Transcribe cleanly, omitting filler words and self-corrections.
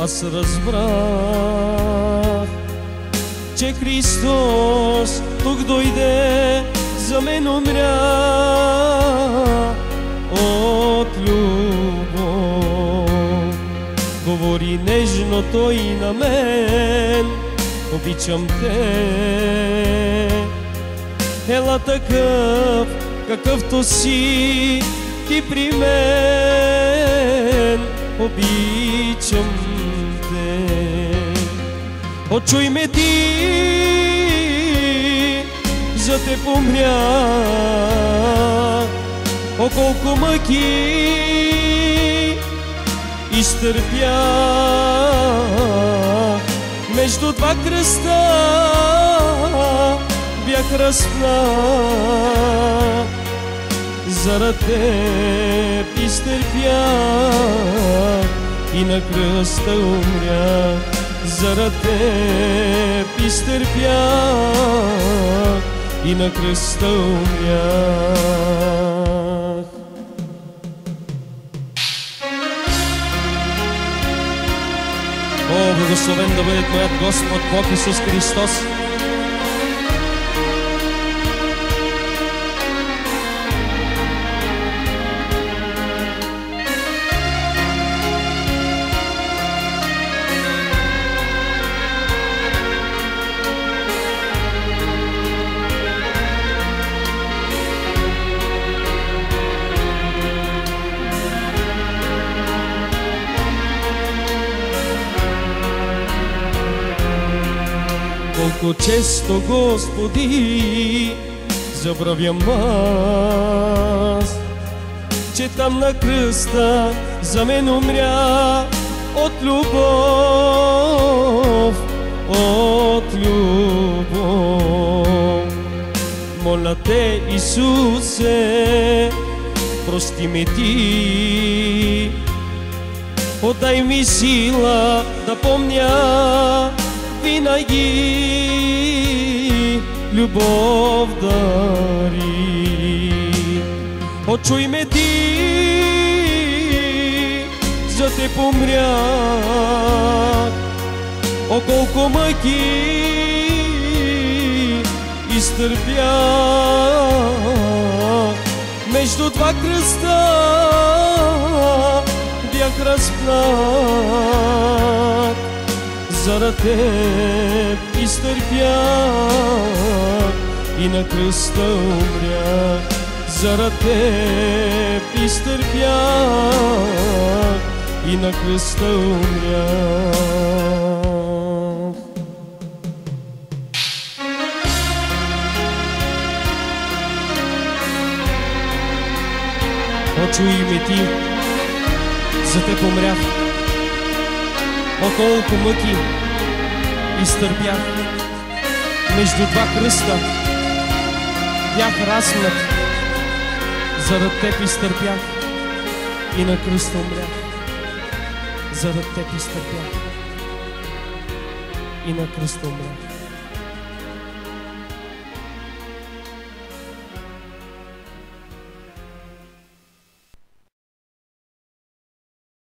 аз разбрах, че Христос тук дойде, за мен умря от любов. Говори нежно той на мен: обичам те. Ела такъв, какъвто си ти при мен, обичам те. О, чуй ме ти, за те помрях. О, колко мъки изтърпях, между два кръста бях разпнат. Заради теб изтърпях и на кръста умрях. Заради теб изтърпях и на кръста умрях. О, благословен да бъде Твоят Господ Бог Исус Христос! Колко често, Господи, забравям аз, че там на кръста за мен умря от любов, от любов. Моля те, Исусе, прости ме ти, подай ми сила да помня винаги любов дари. О, чуй ме ти, за те помрях. О, колко мъки изтърпях, между два кръста бях разпнат. Заради теб изтърпях и на кръста умрях. Заради теб изтърпях и на кръста умрях. О, чуй ме ти, за те помрях. О, колко мъки изтърпях, между два кръста бях разпнат. Заради теб изтърпях и на кръста умрях. Заради теб изтърпях и на кръста умрях.